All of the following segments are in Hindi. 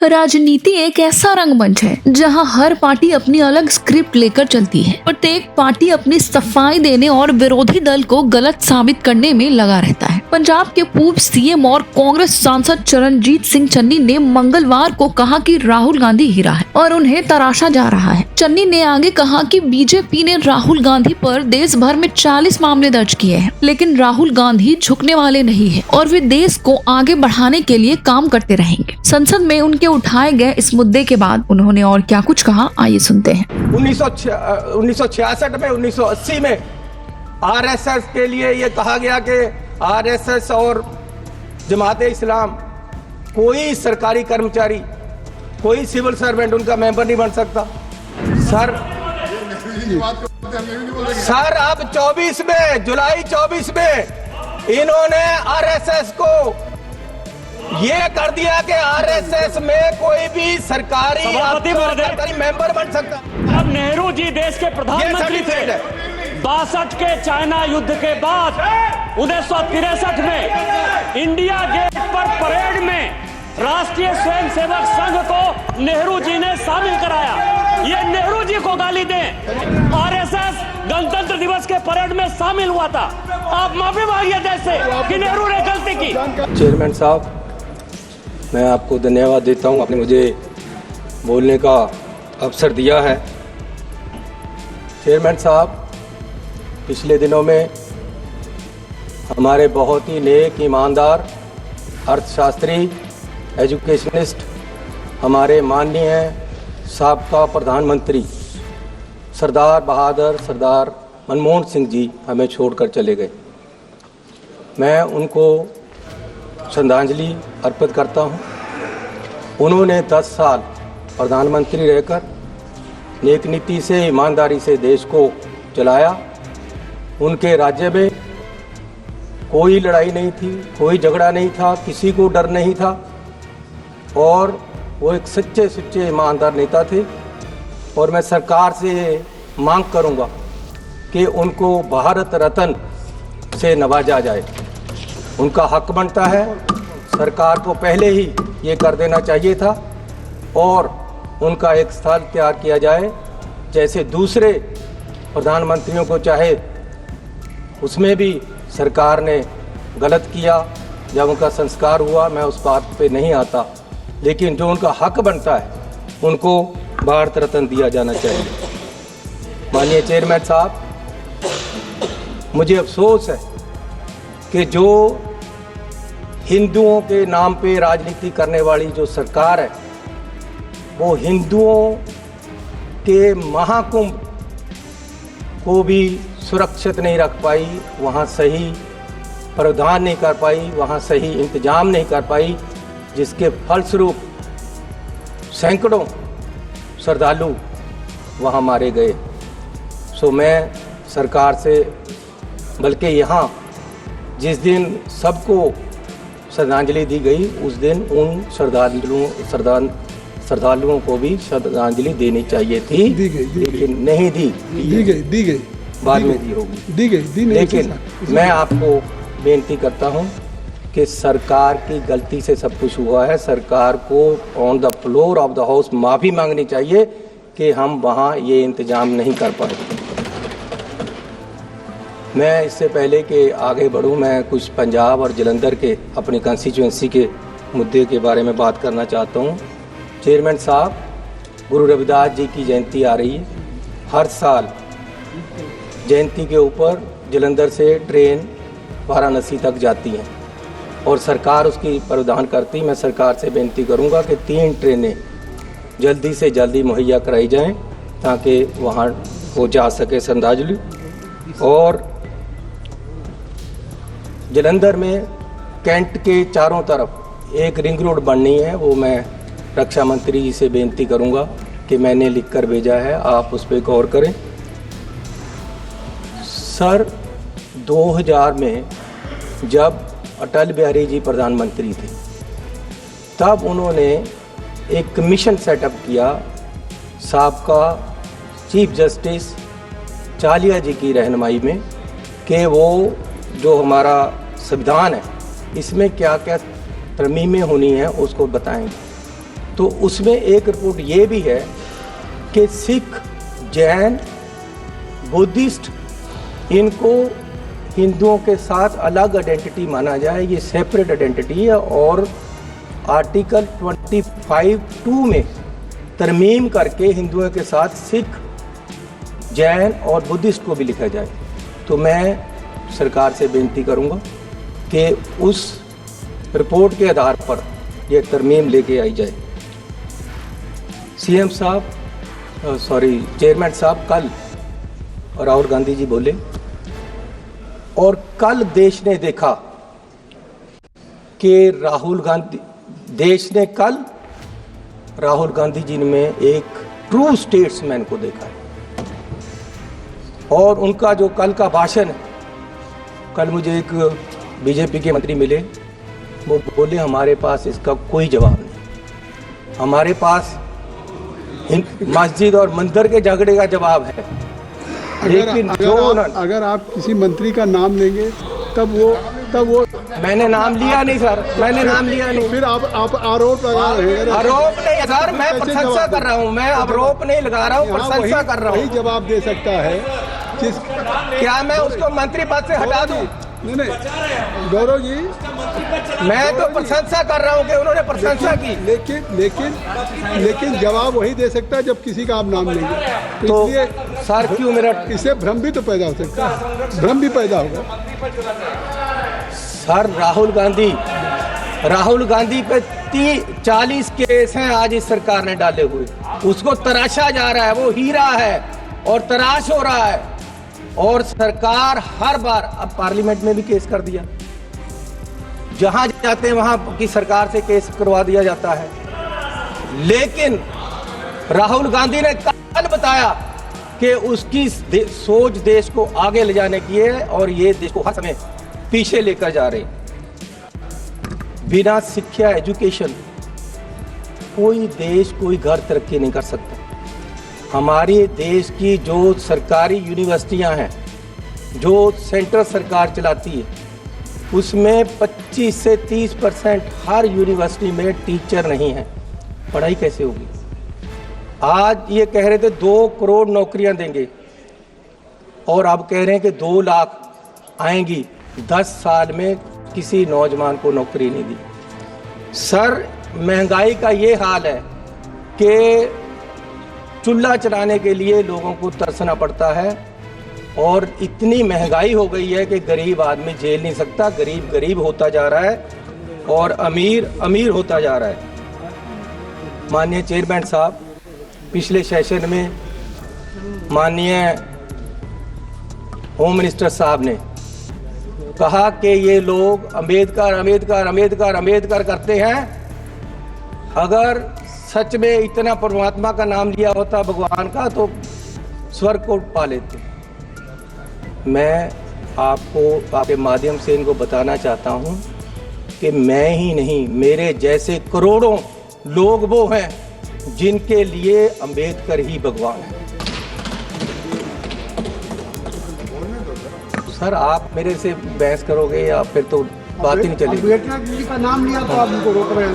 राजनीति एक ऐसा रंगमंच है जहां हर पार्टी अपनी अलग स्क्रिप्ट लेकर चलती है। प्रत्येक पार्टी अपनी सफाई देने और विरोधी दल को गलत साबित करने में लगा रहता है। पंजाब के पूर्व सीएम और कांग्रेस सांसद चरणजीत सिंह चन्नी ने मंगलवार को कहा कि राहुल गांधी हीरा है और उन्हें तराशा जा रहा है। चन्नी ने आगे कहा कि बीजेपी ने राहुल गांधी पर देश भर में 40 मामले दर्ज किए हैं, लेकिन राहुल गांधी झुकने वाले नहीं है और वे देश को आगे बढ़ाने के लिए काम करते रहेंगे। संसद में उनके उठाए गए इस मुद्दे के बाद उन्होंने और क्या कुछ कहा, आइए सुनते हैं। 1966 में 1980 में आरएसएस के लिए ये कहा गया कि आरएसएस और जमाते इस्लाम कोई सरकारी कर्मचारी, कोई सिविल सर्वेंट उनका मेंबर नहीं बन सकता। सर अब 24 में, जुलाई 24 में इन्होंने आरएसएस को ये कर दिया कि आरएसएस में कोई भी सरकारी मेंबर बन सकता। अब नेहरू जी देश के प्रधानमंत्री थे। 62 के चाइना युद्ध के बाद 1963 में इंडिया गेट पर परेड में राष्ट्रीय स्वयंसेवक संघ को नेहरू जी ने शामिल कराया। ये नेहरू जी को गाली दें। आरएसएस गणतंत्र दिवस के परेड में शामिल हुआ था। आप माफी मांगिए देश से कि नेहरू ने गलती की। चेयरमैन साहब, मैं आपको धन्यवाद देता हूं, आपने मुझे बोलने का अवसर दिया है। चेयरमैन साहब, पिछले दिनों में हमारे बहुत ही नेक, ईमानदार अर्थशास्त्री, एजुकेशनिस्ट, हमारे माननीय साबका प्रधानमंत्री सरदार बहादुर सरदार मनमोहन सिंह जी हमें छोड़कर चले गए। मैं उनको श्रद्धांजलि अर्पित करता हूं। उन्होंने 10 साल प्रधानमंत्री रहकर नेक नीति से, ईमानदारी से देश को चलाया। उनके राज्य में कोई लड़ाई नहीं थी, कोई झगड़ा नहीं था, किसी को डर नहीं था और वो एक सच्चे ईमानदार नेता थे। और मैं सरकार से मांग करूंगा कि उनको भारत रत्न से नवाजा जाए। उनका हक बनता है। सरकार को पहले ही ये कर देना चाहिए था और उनका एक स्थान तैयार किया जाए, जैसे दूसरे प्रधानमंत्रियों को, चाहे उसमें भी सरकार ने गलत किया। जब उनका संस्कार हुआ, मैं उस बात पे नहीं आता, लेकिन जो उनका हक बनता है उनको भारत रत्न दिया जाना चाहिए। माननीय चेयरमैन साहब, मुझे अफसोस है कि जो हिंदुओं के नाम पे राजनीति करने वाली जो सरकार है, वो हिंदुओं के महाकुंभ को भी सुरक्षित नहीं रख पाई, वहाँ सही प्रावधान नहीं कर पाई, वहाँ सही इंतजाम नहीं कर पाई, जिसके फलस्वरूप सैकड़ों श्रद्धालु वहाँ मारे गए। सो मैं सरकार से, बल्कि यहाँ जिस दिन सबको श्रद्धांजलि दी गई, उस दिन उन श्रद्धालुओं को भी श्रद्धांजलि देनी चाहिए थी, लेकिन नहीं दी गई, बाद में दी होगी। लेकिन मैं आपको बेनती करता हूं कि सरकार की गलती से सब कुछ हुआ है। सरकार को on the floor of the house माफ़ी मांगनी चाहिए कि हम वहाँ ये इंतजाम नहीं कर पाए। मैं इससे पहले कि आगे बढ़ूँ, मैं कुछ पंजाब और जलंधर के अपनी कंस्टिट्यूएंसी के मुद्दे के बारे में बात करना चाहता हूँ। चेयरमैन साहब, गुरु रविदास जी की जयंती आ रही है। हर साल जयंती के ऊपर जलंधर से ट्रेन वाराणसी तक जाती हैं और सरकार उसकी प्रावधान करती। मैं सरकार से बेनती करूंगा कि 3 ट्रेनें जल्दी से जल्दी मुहैया कराई जाएं ताकि वहां वो जा सके श्रद्धांजलि। और जलंधर में कैंट के चारों तरफ एक रिंग रोड बननी है, वो मैं रक्षा मंत्री जी से बेनती करूंगा कि मैंने लिखकर भेजा है, आप उस पर गौर करें। सर, 2000 में जब अटल बिहारी जी प्रधानमंत्री थे, तब उन्होंने एक कमीशन सेटअप किया साबका चीफ जस्टिस चालिया जी की रहनुमाई में, कि वो जो हमारा संविधान है इसमें क्या क्या तरमीमें होनी है उसको बताएंगे। तो उसमें एक रिपोर्ट ये भी है कि सिख, जैन, बुद्धिस्ट, इनको हिंदुओं के साथ अलग आइडेंटिटी माना जाए, ये सेपरेट आइडेंटिटी है। और आर्टिकल 25(2) में तरमीम करके हिंदुओं के साथ सिख, जैन और बुद्धिस्ट को भी लिखा जाए। तो मैं सरकार से बेनती करूंगा कि उस रिपोर्ट के आधार पर यह तरमीम लेके आई जाए। सीएम साहब चेयरमैन साहब कल राहुल गांधी जी बोले, और कल देश ने देखा कि राहुल गांधी जी में एक ट्रू स्टेट्समैन को देखा है। और उनका जो कल का भाषण है, कल मुझे एक बीजेपी के मंत्री मिले, वो बोले हमारे पास इसका कोई जवाब नहीं, हमारे पास मस्जिद और मंदिर के झगड़े का जवाब है। लेकिन अगर आप किसी मंत्री का नाम लेंगे तब वो मैंने नाम लिया नहीं सर, मैंने नाम लिया नहीं। फिर आप आरोप लगा रहे हैं। आरोप नहीं है सर, मैं प्रशंसा कर रहा हूँ, मैं आरोप नहीं लगा रहा हूँ, प्रशंसा कर रहा हूँ। वही जवाब दे सकता है क्या मैं उसको मंत्री पद से हटा दूँ? नहीं गौरव जी, मैं तो प्रशंसा कर रहा हूँ कि उन्होंने प्रशंसा की। लेकिन जवाब वही दे सकता है जब किसी का आप नाम लेंगे। तो इसलिए सर क्यों मेरा इससे भ्रम भी तो पैदा हो सकता है, भ्रम भी पैदा होगा। सर राहुल गांधी पे 40 केस हैं आज इस सरकार ने डाले हुए, उसको तराशा जा रहा है, वो हीरा है और तराश हो रहा है। और सरकार हर बार, अब पार्लियामेंट में भी केस कर दिया, जहां जाते हैं वहां की सरकार से केस करवा दिया जाता है। लेकिन राहुल गांधी ने कल बताया कि उसकी सोच देश को आगे ले जाने की है और ये देश को हर समय पीछे लेकर जा रहे। बिना शिक्षा, एजुकेशन कोई देश, कोई घर तरक्की नहीं कर सकता। हमारे देश की जो सरकारी यूनिवर्सिटियां हैं, जो सेंट्रल सरकार चलाती है, उसमें 25 से 30% हर यूनिवर्सिटी में टीचर नहीं है। पढ़ाई कैसे होगी? आज ये कह रहे थे 2 करोड़ नौकरियां देंगे और अब कह रहे हैं कि 2 लाख आएंगी। 10 साल में किसी नौजवान को नौकरी नहीं दी। सर, महंगाई का ये हाल है कि चूल्हा चलाने के लिए लोगों को तरसना पड़ता है और इतनी महंगाई हो गई है कि गरीब आदमी झेल नहीं सकता। गरीब गरीब होता जा रहा है और अमीर अमीर होता जा रहा है। माननीय चेयरमैन साहब, पिछले सेशन में माननीय होम मिनिस्टर साहब ने कहा कि ये लोग अम्बेडकर करते हैं। अगर सच में इतना परमात्मा का नाम लिया होता, भगवान का, तो स्वर्ग को पा लेते। मैं आपको आपके माध्यम से इनको बताना चाहता हूं कि मैं ही नहीं, मेरे जैसे करोड़ों लोग वो हैं जिनके लिए अम्बेडकर ही भगवान है। सर, आप मेरे से बहस करोगे या फिर तो बात ही नहीं चलेगी। अम्बेडकर जी का नाम लिया तो आप उनको रोक रहे हैं।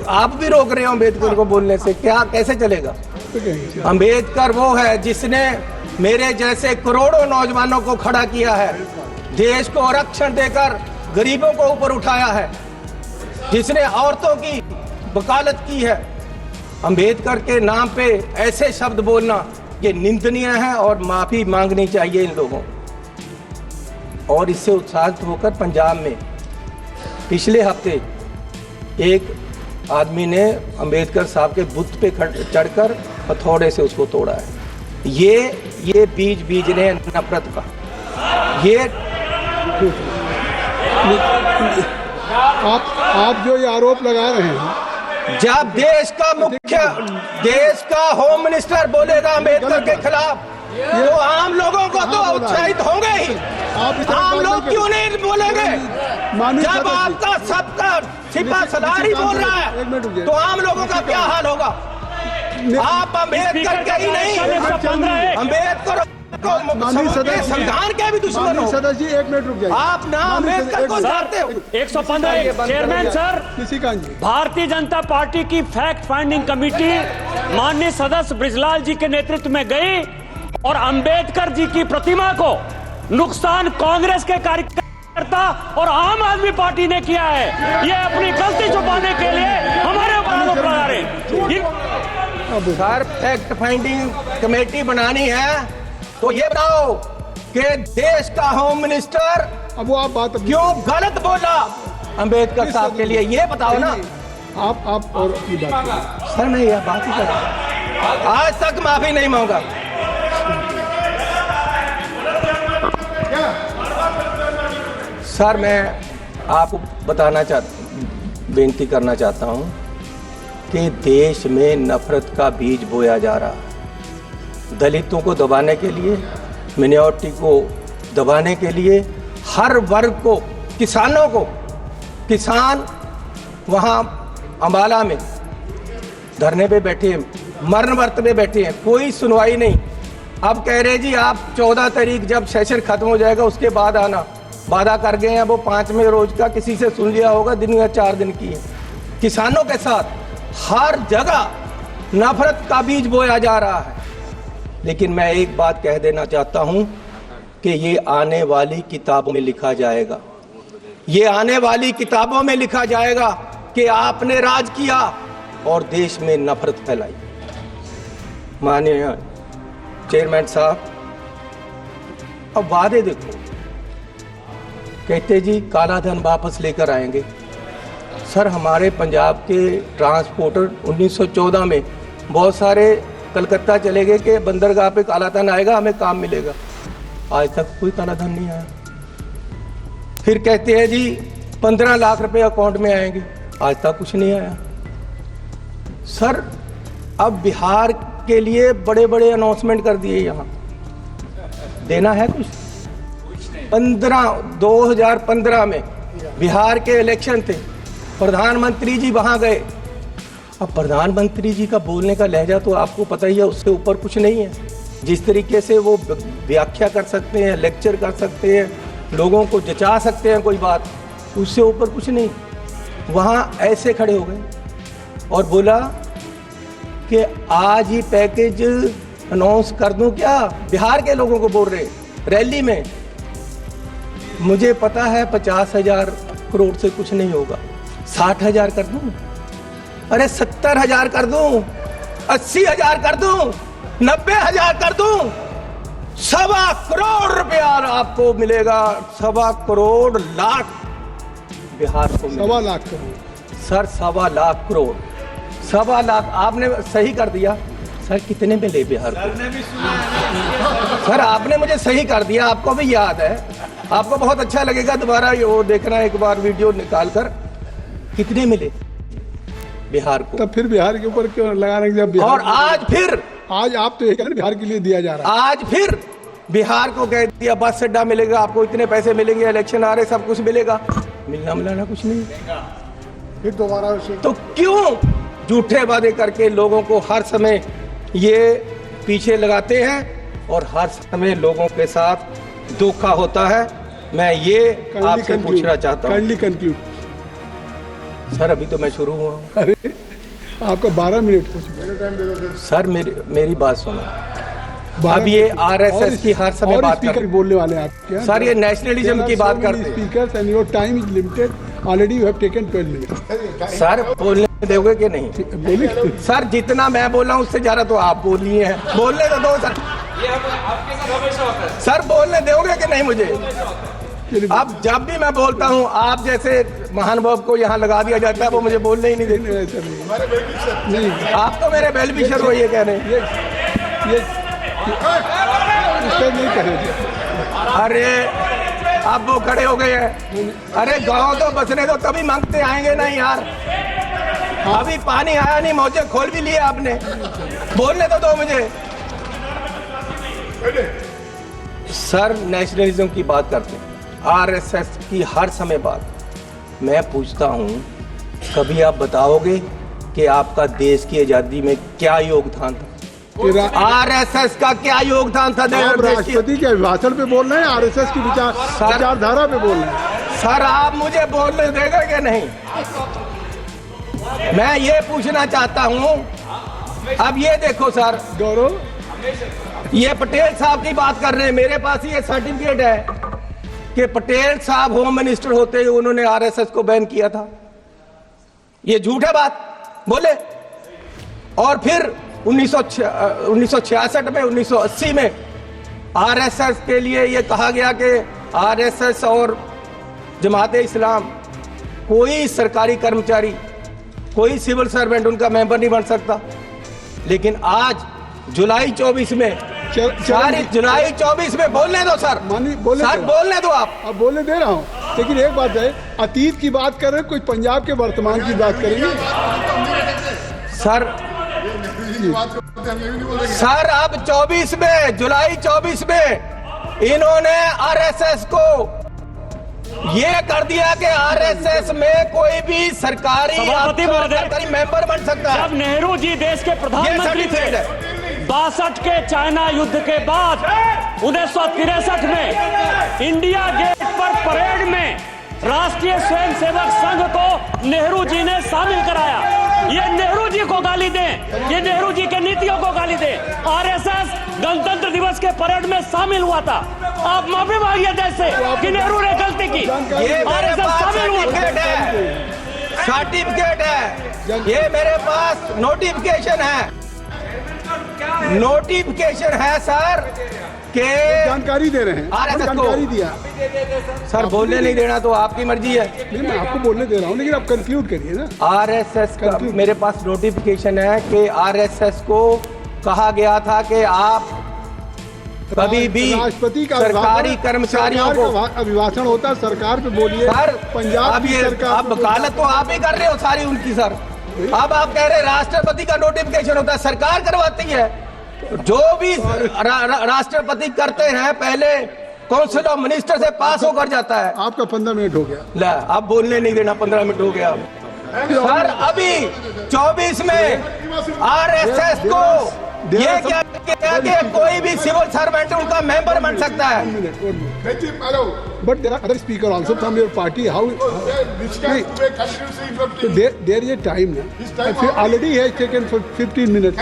आप भी रोक रहे हो अम्बेडकर को बोलने से, क्या कैसे चलेगा? अम्बेडकर वो है जिसने मेरे जैसे करोड़ों नौजवानों को खड़ा किया है, देश को आरक्षण देकर गरीबों को ऊपर उठाया है, जिसने औरतों की वकालत की है। अम्बेडकर के नाम पे ऐसे शब्द बोलना ये निंदनीय है और माफी मांगनी चाहिए इन लोगों। और इससे उत्साहित होकर पंजाब में पिछले हफ्ते एक आदमी ने अम्बेडकर साहब के बुत पे चढ़कर हथौड़े से उसको तोड़ा है। ये बीज ने नफरत का। ये आप जो ये आरोप लगा रहे हैं, जब देश का होम मिनिस्टर बोलेगा अम्बेडकर के खिलाफ, तो आम लोगों को तो उत्साहित होंगे ही। आम लोग क्यों नहीं बोलेंगे? जब आपका सबका सिपा सलार ही बोल रहा है, तो आम लोगों का क्या हाल होगा? आप अम्बेडकर के ही नहीं, अम्बेडकर माननीय सदस्य संविधान के भी दुश्मन माननीय हो। सदस्य जी 1 मिनट रुक जाइए। आप ना अम्बेडकर को जानते हो। 115 चेयरमैन सर, निशिकांत जी, भारतीय जनता पार्टी की फैक्ट फाइंडिंग कमेटी माननीय सदस्य ब्रिजलाल जी के नेतृत्व में गई और अंबेडकर जी की प्रतिमा को नुकसान कांग्रेस के कार्यकर्ता और आम आदमी पार्टी ने किया है। ये अपनी गलती छुपाने के लिए हमारे ऊपर आरोप लगा रहे हैं। सर फैक्ट फाइंडिंग कमेटी बनानी है तो ये बताओ कि देश का होम मिनिस्टर अब वो आप बात क्यों गलत बोला अंबेडकर साहब के लिए, ये बताओ ना। आप और की बात करें। सर मैं यह बात ही कर रहा हूं। आज तक माफी नहीं मांगा। सर मैं आपको बेनती करना चाहता हूं कि देश में नफरत का बीज बोया जा रहा है। दलितों को दबाने के लिए, मिनॉरिटी को दबाने के लिए, हर वर्ग को, किसानों को, किसान वहाँ अम्बाला में धरने पे बैठे हैं, मरण वर्त में बैठे हैं, कोई सुनवाई नहीं। अब कह रहे जी आप 14 तारीख जब सेशन खत्म हो जाएगा उसके बाद आना। वादा कर गए हैं वो 5वें रोज का, किसी से सुन लिया होगा, दिन या 4 दिन की है। किसानों के साथ हर जगह नफरत का बीज बोया जा रहा है। लेकिन मैं एक बात कह देना चाहता हूं कि ये आने वाली किताबों में लिखा जाएगा, ये आने वाली किताबों में लिखा जाएगा कि आपने राज किया और देश में नफरत फैलाई। माननीय चेयरमैन साहब, अब वादे देखो, कहते जी काला धन वापस लेकर आएंगे। सर हमारे पंजाब के ट्रांसपोर्टर 1914 में बहुत सारे कलकत्ता चले गए कि बंदरगाह पे काला धन आएगा, हमें काम मिलेगा। आज तक कोई काला धन नहीं आया। फिर कहते हैं जी 15 लाख रुपए अकाउंट में आएंगे, आज तक कुछ नहीं आया। सर अब बिहार के लिए बड़े बड़े अनाउंसमेंट कर दिए, यहाँ देना है कुछ। 2015 में बिहार के इलेक्शन थे, प्रधानमंत्री जी वहां गए। अब प्रधानमंत्री जी का बोलने का लहजा तो आपको पता ही है, उससे ऊपर कुछ नहीं है। जिस तरीके से वो व्याख्या कर सकते हैं, लेक्चर कर सकते हैं, लोगों को जचा सकते हैं कोई बात, उससे ऊपर कुछ नहीं। वहाँ ऐसे खड़े हो गए और बोला कि आज ही पैकेज अनाउंस कर दूं क्या। बिहार के लोगों को बोल रहे रैली में। मुझे पता है 50,000 करोड़ से कुछ नहीं होगा, 60,000 कर दूं, अरे 70,000 कर दूं, 80,000 कर दूं, 90,000 कर दूं, 1.25 करोड़ रुपया आपको मिलेगा। 1.25 करोड़ लाख बिहार को मिलेगा। 1.25 लाख करोड़ सर, 1.25 लाख करोड़, 1.25 लाख आपने सही कर दिया। सर कितने में ले बिहार को? सर आपने मुझे सही कर दिया, आपको भी याद है, आपको बहुत अच्छा लगेगा दोबारा वो देखना एक बार वीडियो निकाल कर। कितने मिले बिहार को? तब फिर बिहार के ऊपर क्यों लगाने के? जब और आज फिर आज आप तो ये कह रहे बिहार के लिए दिया जा रहा है। आज फिर बिहार को कह दिया बस अड्डा मिलेगा आपको, इतने पैसे मिलेंगे, इलेक्शन आ रहे, सब कुछ मिलेगा। मिलना मिलाना कुछ नहीं। फिर दोबारा तो क्यों झूठे वादे करके लोगों को हर समय ये पीछे लगाते हैं और हर समय लोगों के साथ धोखा होता है। मैं ये आपसे पूछना चाहता हूँ। Kindly conclude. सर अभी तो मैं शुरू हुआ हूँ। अरे आपका 12 मिनट हो चुके। सर मेरी बात सुनो। अब ये आरएसएस की हर समय बात कर बोलने वाले आप क्या? सर ये नेशनलिज्म की बात करते हैं। Speakers and your time is limited, already you have taken 12 minute. Sir बोलने दोगे कि नहीं? बोलिए। सर जितना मैं बोल रहा हूँ उससे ज्यादा तो आप बोल रही हैं। बोलने तो दो सर। सर बोलने दोगे कि नहीं मुझे? अब जब भी मैं बोलता हूँ आप जैसे महानुभाव को यहाँ लगा दिया जाता है, वो मुझे बोलने ही नहीं देते। नहीं, आप तो मेरे वेल विशर हो ये कह रहे हैं। ये नहीं करेंगे। अरे अब वो खड़े हो गए हैं। अरे गाँव तो बसने दो, तभी मांगते आएंगे नहीं यार। अभी पानी आया नहीं, मौजे खोल भी लिए आपने। बोलने तो दो मुझे। सर नेशनलिज्म की बात करते हैं, आरएसएस की हर समय बात। मैं पूछता हूं कभी आप बताओगे कि आपका देश की आज़ादी में क्या योगदान था? आरएसएस का क्या योगदान था? आप राष्ट्रपति के अभिभाषण पे बोल रहे हैं, आरएसएस की विचारधारा पे बोल रहे हैं। सर आप मुझे बोलने देगा कि नहीं? मैं ये पूछना चाहता हूँ। अब ये देखो सर, गौरव, ये पटेल साहब की बात कर रहे हैं। मेरे पास ये सर्टिफिकेट है कि पटेल साहब होम मिनिस्टर होते ही उन्होंने आरएसएस को बैन किया था। ये झूठ है बात? बोले। और फिर 1966 में, 1980 में आरएसएस के लिए ये कहा गया कि आरएसएस और जमात इस्लाम कोई सरकारी कर्मचारी, कोई सिविल सर्वेंट उनका मेंबर नहीं बन सकता। लेकिन आज जुलाई 24 में, जुलाई 24 में बोलने दो सर, सर बोलने दो आप। अब बोलने दे रहा हूँ, लेकिन एक बात है, अतीत की बात कर रहे हैं, कोई पंजाब के वर्तमान की बात करेंगे सर। सर अब 24 में, जुलाई 24 में इन्होंने आरएसएस को ये कर दिया कि आरएसएस में कोई भी सरकारी मेंबर बन सकता है। जब नेहरू जी देश के प्रधानमंत्री थे, 62 के चाइना युद्ध के बाद 1963 में इंडिया गेट पर परेड में राष्ट्रीय स्वयंसेवक संघ को नेहरू जी ने शामिल कराया। ये नेहरू जी को गाली दें, ये नेहरू जी के नीतियों को गाली दें। आरएसएस गणतंत्र दिवस के परेड में शामिल हुआ था। आप माफी मांगिए देश से कि नेहरू ने गलती की। आरएसएस शामिल हुआ था। सर्टिफिकेट है, ये मेरे पास नोटिफिकेशन है, नोटिफिकेशन है सर के जानकारी दे रहे हैं, जानकारी दिया। सर बोलने नहीं देना तो आपकी मर्जी है। नहीं, मैं आपको बोलने दे रहा हूँ, लेकिन आप कंक्लूड करिए ना। आरएसएस का मेरे पास नोटिफिकेशन है कि आरएसएस को कहा गया था कि आप कभी भी राष्ट्रपति का सरकारी कर्मचारियों को अभिभाषण होता है, सरकार पे बोलिए। सर पंजाब अब ये अब वकालत तो आप ही कर रहे हो सारी उनकी सर। अब आप कह रहे हैं राष्ट्रपति का नोटिफिकेशन होता है, सरकार करवाती है। जो भी राष्ट्रपति करते हैं पहले काउंसिल ऑफ मिनिस्टर से पास होकर जाता है। आपका 15 मिनट हो गया। ला, अब बोलने नहीं देना, 15 मिनट हो गया। सर अभी 24 में आरएसएस को ये क्या किया कि कोई भी सिविल सर्वेंट उनका मेंबर बन सकता है। But there are other speakers also from your party. How? So there is a time now. Already he has taken for 15 minutes.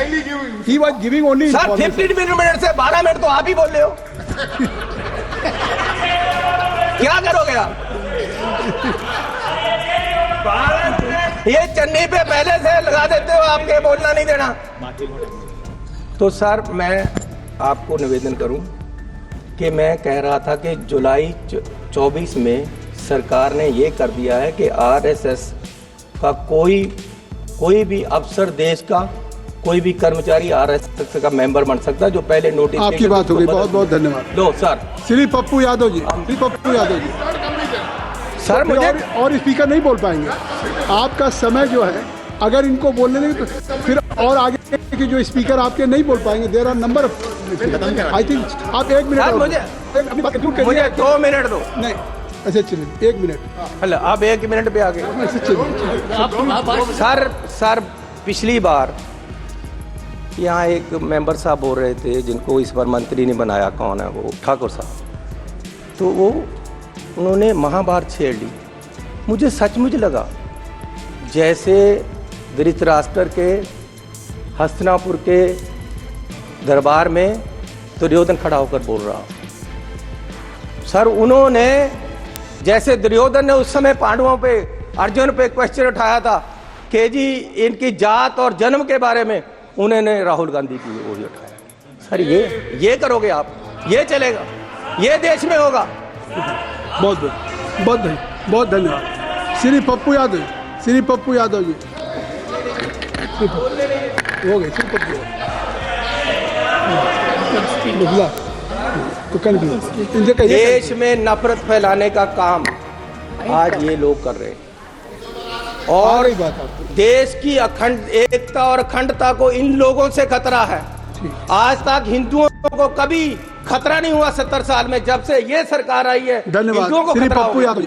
He was giving only. Sir, 15 minute से 12 मिनट तो आप ही बोल रहे हो। क्या करोगे आप? ये चन्नी पे पहले से लगा देते हो, आपके बोलना नहीं देना। तो सर मैं आपको निवेदन करूं कि मैं कह रहा था कि जुलाई 24 में सरकार ने ये कर दिया है कि आरएसएस का कोई भी अफसर, देश का कोई भी कर्मचारी आरएसएस का मेंबर बन सकता है। जो पहले नोटिस आपकी बात हो गई, बहुत बहुत धन्यवाद। लो सर, श्री पप्पू यादव जी, श्री पप्पू यादव जी। सर मुझे और स्पीकर नहीं बोल पाएंगे। आपका समय जो है, अगर इनको बोलने देंगे तो फिर और आगे के जो स्पीकर आपके नहीं बोल पाएंगे। There are number of, I think आप 1 मिनट मुझे 2 मिनट दो। नहीं, अच्छा चलिए 1 मिनट। हेलो, अब 1 मिनट पे आ गए। सर पिछली बार यहाँ एक मेंबर साहब बोल रहे थे जिनको इस बार मंत्री ने बनाया, कौन है वो, ठाकुर साहब। तो वो उन्होंने महाभारत छेड़ ली। मुझे सचमुच लगा जैसे धृतराष्ट्र के हस्तिनापुर के दरबार में दुर्योधन खड़ा होकर बोल रहा। सर उन्होंने, जैसे दुर्योधन ने उस समय पांडवों पे, अर्जुन पे क्वेश्चन उठाया था कि जी इनकी जात और जन्म के बारे में, उन्होंने राहुल गांधी की वो ही उठाया। सर ये करोगे आप? ये चलेगा? ये देश में होगा? बहुत धन्यवाद। श्री पप्पू यादव, श्री पप्पू यादव जी हो गए। श्री पप्पू तो देश में नफरत फैलाने का काम आज ये लोग कर रहे हैं, और देश की अखंड एकता और अखंडता को इन लोगों से खतरा है। आज तक हिंदुओं को कभी खतरा नहीं हुआ 70 साल में, जब से ये सरकार आई है धन्यवाद हिंदुओं को श्री खतरा पप्पू यादव।